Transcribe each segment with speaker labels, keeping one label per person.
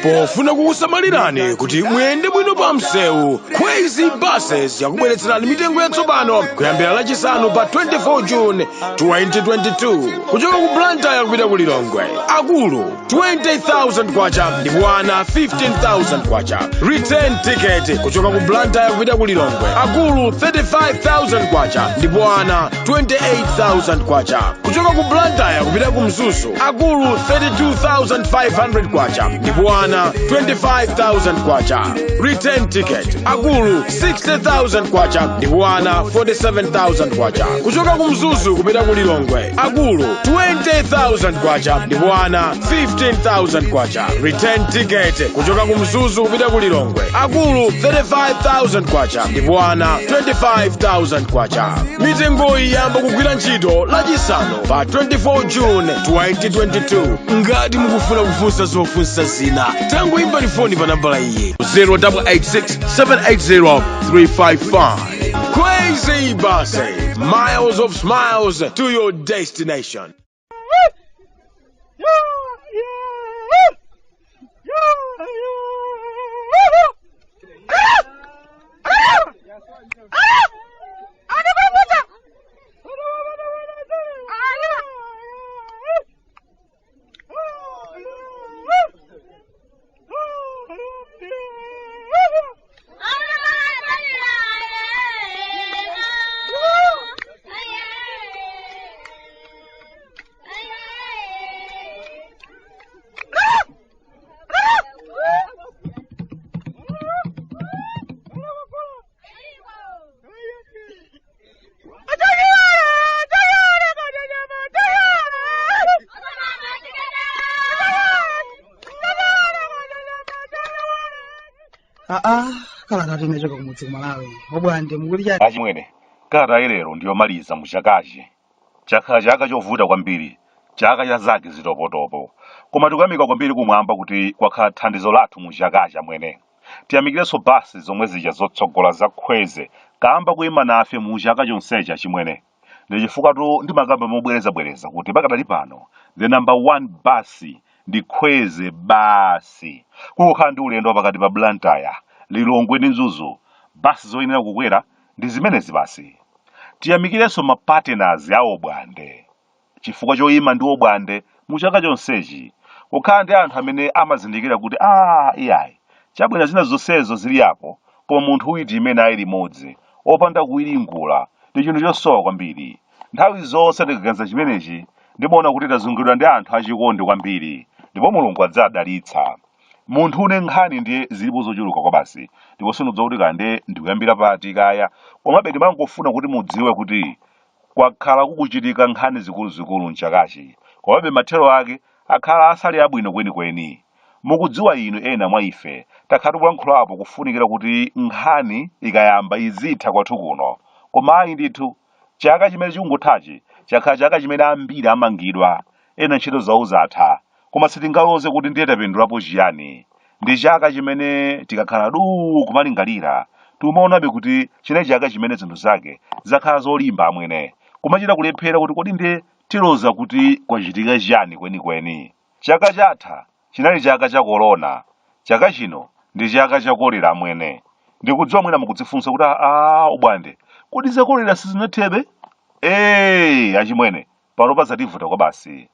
Speaker 1: pofuna kukusamalirani kuti muyende bwino pa msewu, Crazy Buses yakubweretserani mitengo yatsopano kuyambira lachisanu pa 24 June 2022 kuchoka ku Blantyre kupita ku Lilongwe. Akulu 20,000 kwacha ndipo ana 15,000 kwacha. Return ticket kuchoka ku Blantyre kupita ku Lilongwe. Akulu 35,000 kwacha ndipo ana 28,000 kwacha. Kuchoka ku Blantyre kupita ku Mzuzu. Akulu 32,500 kwacha ndipo ana 25,000 kwacha. Return ticket. Akulu 60,000 kwacha ndipo ana 47,000 kwacha. Kuchoka ku Mzuzu kupita ku Lilongwe. Akulu 20,000 kwacha ndipo ana 15,000 kwacha. Return ticket. Kuchoka ku Mzuzu kupita ku Lilongwe. Akulu 35,000 kwacha ndipo ana 25,000 kwacha. Mitengo iyi yamba kugwira ntchito lachisanu pa 24 June 2022. Ngati mukufuna kufunsa zofunsa zina, tangoimba foni pa nambala iyi 0886 780 355. Crazy Buses, miles of smiles to your destination.
Speaker 2: Kala tatemechoka kumudzi kumalawi obwande mukulija
Speaker 3: achimwene kata ilero ndiyomaliza muchakachi chakhala chaka chovuta kwambiri, chaka cha zake zitopotopo, koma tikuyamika kwambiri kumwamba kuti kwakhala thandizo lathu muchakachi amwene. Tiyamikirenso basi zomwe zija zotsogola za Khweze kamba kuyima nafe mu chaka chonsechi achimwene. Ndi chifukwa ndimakamba mobwereza kuti pakadali pano the number 1 basi ndi Khweze basi. Kukhala ndi ulendo pakati pa Blantyre, Lilongwe ndi Mzuzu, basi zoyenera kukwera ndi zimenezi basi. Tiyamikirenso ma partners ya obwande, chifukwa choyima ndi obwande mu chaka chonsechi. Kukhala ndi anthu amene amazindikira kuti iyayi chabwera zina zonsezo zili apo, koma munthu uyu imene ali limodzi opanda kuwiringula ndi chinthu chosowa kwambiri. Nthawi zonse ndikaganiza chimenechi ndimaona kuti tazungulidwa ndi anthu achikondi kwambiri, ndipo Mulungu adzadalitsa. Munthu une nkhani ndiye zilipo zochuluka kwa basi, ndipo sinudza kuti kande ndikuyambira pati kaya, komabe ndimangofuna kuti mudziwe kuti kwakhala kukuchitika nkhani zikuluzikulu mchakachi, komabe mathero ake akhala asali abwino kwenikweni. Mukudziwa inu ena mwa ife takhala tikulankhulapo kufunikira kuti nkhani ikayamba izitha kwathu kuno, koma ayi ndithu chaka chimene chikungothachi chakhala chaka chimene ambiri amangidwa, ena ntchito zawo zatha, koma sitingaloze kuti ndiye tapindulapo chiyani. Ndi chaka chimene tikakhala kumalingalira timaonabe kuti chine chaka chimene zinthu zake zakhala zolimba amwene, kumachita kulephera kuti kodi ndiye tiloza kuti kwachitika chiyani kwenikweni. Chaka chatha chinali chaka cha corona, chaka chino ndi chaka cha kolera amwene. Ndikudziwa mwina mukudzifunsa kuti obwande kodi za kolera sizinathebe? Achimwene panopa zativuta kwa basi,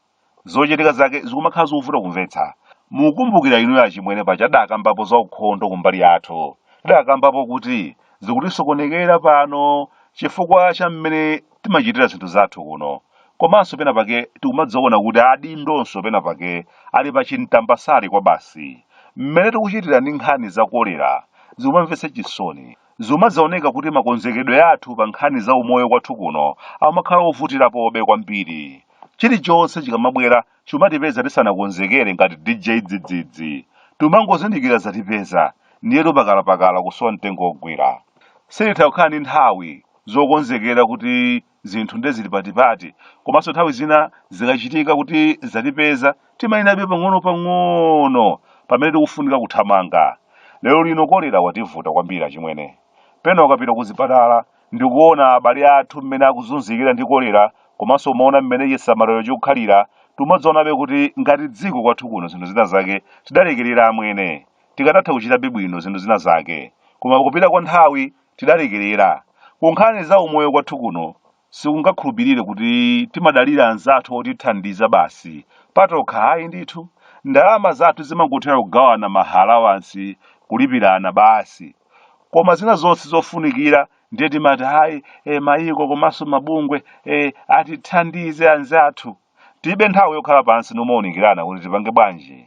Speaker 3: zochitika zake zikumakhala zovuta kumvetsa. Mukumbukira inu achimwene paja dakambapo za ukhondo kumbali yathu, dakambapo kuti zikutisokonekera pano chifukwa cha mmene timachitira zinthu zathu kuno, komanso pena pake tikumadzaona kuti adindonso pena pake ali pachintambasali kwa basi. Mmene tikuchitira ndi nkhani za kolera zikumamvetsa chisoni, zimadzaoneka kuti makonzekedwe athu pa nkhani za umoyo kwathu kuno amakhala ovutirapobe kwambiri. Chilichonse chikamabwera chimatipeza tisanakonzekere ngati DJ dzidzidzi, timangozindikira zatipeza ndiyetu pakalapakala kusowa mtengo ogwira. Silitha kukhala ndi nthawi zokonzekera kuti zinthu ndezili patipati, komanso nthawi zina zikachitika kuti zatipeza timayinabe pang'ono pamene tikufunika kuthamanga. Lero lino kolera wativuta kwambiri achimwene. Pena ukapita kuzipatala ndikuona abale athu mmene akuzunzikira ndi kolera, komanso umaona mmene chisamaliro chikukhalira tumadzaonabe kuti ngati dziko kwathu kuno zinthu zina zake tidalekerera amwene tikanatha kuchitabe bwino zinthu zina zake, koma kupita kwa nthawi tidalekerera. Kunkhani za umoyo kwathu kuno sikungakhulupirire kuti timadalira anzathu otithandiza basi patokha. Ayi ndithu, ndalama zathu zimangothera kugawana mahalawansi kulipirana basi, koma zina zonse zofunikira ndiye timati hayi mayiko komanso mabungwe atithandize anzathu. Tibe nthawi yokhala pansi nomaunikirana kuti tipange bwanji.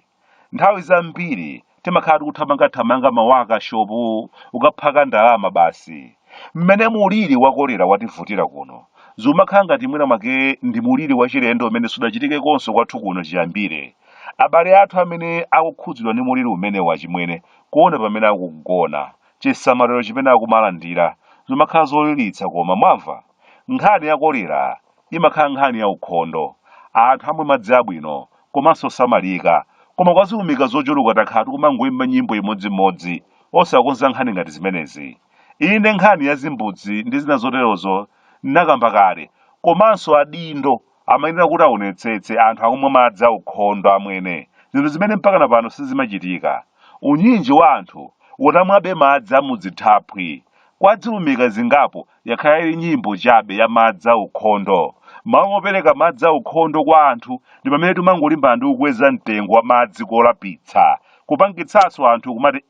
Speaker 3: Nthawi zambiri timakhala tikuthamangathamanga mawaka shopu ukaphaka ndalama basi. Mmene muliri wa kolera wativutira kuno zumakhala ngati mwina make ndi muliri wachilendo umene sudachitike konso kwathu kuno chiyambire. Abale athu amene akukhudzidwa ndi muliri umene wachimwene kuona pamene akugona, chisamaliro chimene akumalandira zimakhala zoliritsa. Koma mwamva, nkhani ya kolera imakhala nkhani ya ukhondo. Anthu amwe madzi abwino komanso osamalika, koma kwaziwumika zochuluka takhala tikumangoimba nyimbo imodzimodzi osakonza nkhani ngati zimenezi. Inde nkhani ya zimbudzi ndi zina zoterozo nakamba kale, komanso adindo amayenera kuti aonetsetse anthu akumwa madzi aukhondo amwene, zinthu zimene mpaka na pano sizimachitika. Unyinji wa anthu utamwabe madzi amudzithaphwi, kwadziwumika zingapo yakhala ili nyimbo chabe ya madzi aukhondo. Mawu opereka madzi aukhondo kwa anthu ndi pamene timangolimbana ndi kukweza mtengo wa madzi kolapitsa, kupangitsanso anthu kumati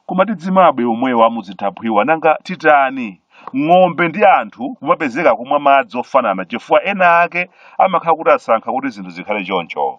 Speaker 3: kumati dzimabwe omwewa amudzithaphwiwa nanga titani. Ng'ombe ndi anthu kumapezeka kumwa madzi ofanana chifukwa ena ake amakhala kuti asankha kuti zinthu zikhale choncho.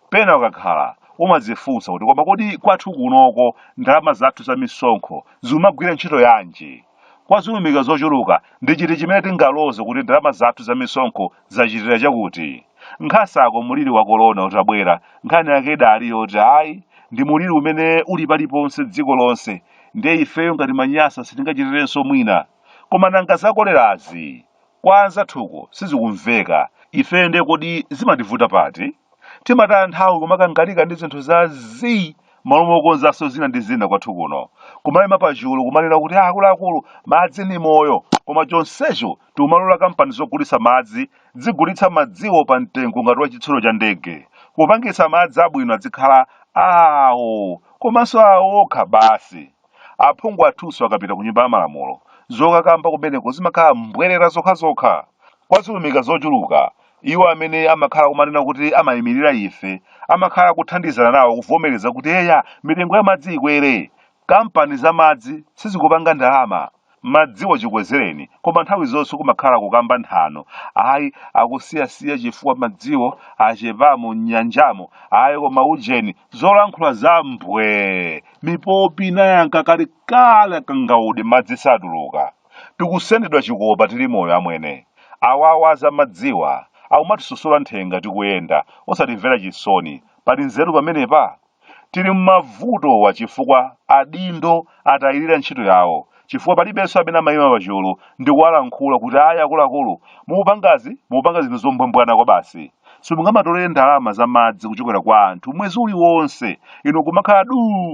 Speaker 3: Pena ukakhala umadzifunsa kuti koma kodi kwathu kunoko ndalama zathu za misonkho zimagwira ntchito yanji? Kwaziwumika zochuluka ndi chiti chimene tingaloze kuti ndalama zathu za misonkho zachitira chakuti. Nkhasako muliri wa korona utabwera, nkhani yake idali yoti ayi ndi muliri umene uli paliponse dziko lonse, ndiye ifeyo ngati manyasa sitingachitirenso mwina. Koma nanga za kolerazi kwa anzathuko sizikumveka, ifeyo ndiye kodi zimativuta pati? Timataya nthawi kumakangalika ndi zinthu za malo okonzanso zina ndi zina kwathu kuno, kumayima pachulu kumanena kuti akuluakulu madzi ni moyo, koma chonsecho tikumalola kampani zogulitsa madzi zigulitsa madziwo pa mtengo ngati wa chitsulo cha ndege, kupangitsa madzi abwino azikhala awo komanso awo okha basi. Aphungu athunso akapita ku nyumba ya malamulo zokakamba kumeneko zimakhala mbwerera zokhazokha. Kwaziwumika zochuluka iwo amene amakhala kumanena kuti amayimirira ife amakhala kuthandizana nawo kuvomereza kuti mitengo ya madzi ikwere. Kampani za madzi sizikupanga ndalama, madziwo chikwezereni, koma nthawi zonse kumakhala kukamba nthano. Ayi akusiyasiya chifukwa madziwo achepamo m'nyanjamo, ayi koma ujeni zolankhula za mbwe mipopi nayanka kalikale akangaude madzi satuluka. Tikusendedwa chikopa tili moyo amwene. Awawa za madziwa akumatisosola nthenga tikuyenda osatimvera chisoni. Pali nzeru pamenepa? Tili mmavuto chifukwa adindo atayirira ntchito yawo, chifukwa palibenso amene amayima pachulu ndi kuwalankhula kuti akuluakulu mupanga zinthu zombwembwana kwa basi. Simungamatolere ndalama za madzi kuchokera kwa anthu mwezi uliwonse, ino kumakhala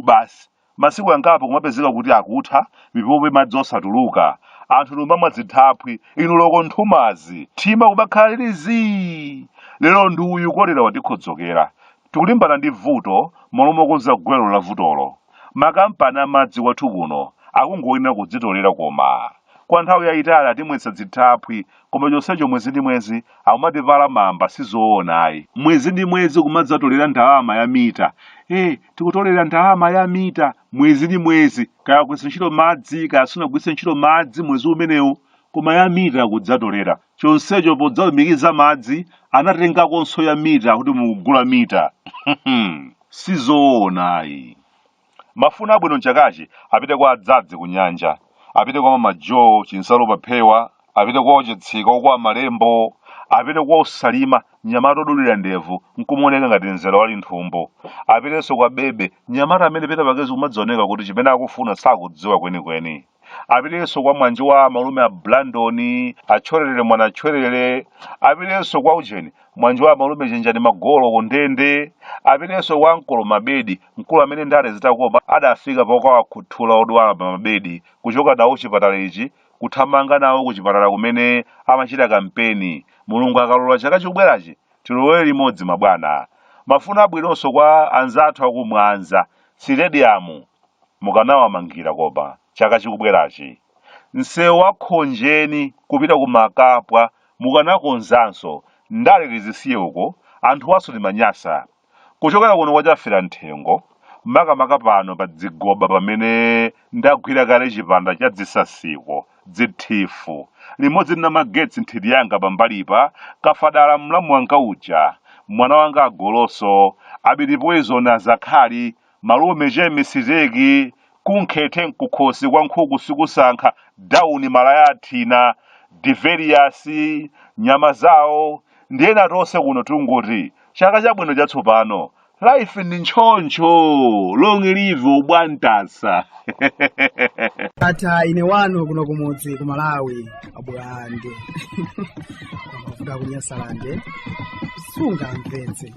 Speaker 3: basi masiku angapo kumapezeka kuti akutha mipopi madzi osatuluka, anthu lumamwa zithaphwi, ino loko nthumazi thima kumakhala lilizi. Lero ndi uyu kolera watikhodzokera. Tikulimbana ndi vuto malo okonza gwero la vutolo. Makampani amadzi kwathu kuno akungoyenera kudzitolera koma kwa nthawi yayitali atimwetsa zithaphwi, koma chonsecho mwezi ndi mwezi akumativala mamba sizoonayi. Mwezi ndi mwezi kumadzatolera ndalama ya mita. Tikutolera ndalama ya mita mwezi ndi mwezi, kaya kugwiritsa ntchito madzi kaya sunagwiritse ntchito madzi mwezi umenewu, koma ya mita akudzatolera. Chonsecho podzalumikiza madzi anatengakonso ya mita kuti mukugula mita. Sizoonayi. Mafuna abwino nchakachi apite kwa adzadzi ku nyanja, apite kwa Mama Joe Chinsalo Paphewa, apite kwa ochitsika kwa Malembo, apite kwa Osalima Nyamata odulira ndevu nkumuoneka ngati nzera wali nthumbo, apitenso kwa Bebe Nyamata amene peta pakezi kumadzioneka kuti chimene akufuna sakudziwa kwenikweni, apitenso kwa mwanji wa malume a Blandoni Achorere mwana Achorere, apitenso kwa Ujeni mwanji wa malume Chenjani Magolo kundende, apitenso kwa Nkolo Mabedi mkulu amene ndale zitakopa adafika pokawakhuthula odwala pa mabedi kuchoka nawo chipatala ichi kuthamanga nawo ku chipatala kumene amachita kampeni. Mulungu akalola chaka chikubwerachi tilowe limodzi mabwana. Mafuna abwinonso kwa anzathu akumwanza stadium mukanawamangira kopa chaka chikubwerachi. Msewu wa Khonjeni kupita ku Makapwa mukanakonzanso ndale lizisiye uko anthu waso limanyasa. Kuchokera kuno kwachafera nthengo makamaka pano pa dzigoba pamene ndagwira kale chipanda cha dzisasiko dzithifu limodzi na magetsi nthiti yanga pambalipa kafadala mlamu wanga uja mwana wanga agoloso abilipoizo na zakhali malume chemisiteki kunkhete nkukhosi kwa nkhuku sikusankha dauni malayathina diverius nyama zawo ndiyena tonse kuno tungoti chaka chabwino chatsopano life ni nchoncho long live ubwantasa.
Speaker 2: Ata ine wano kuno kumudzi ku Malawi abwande amafuta kunyasalande sunga mpenzi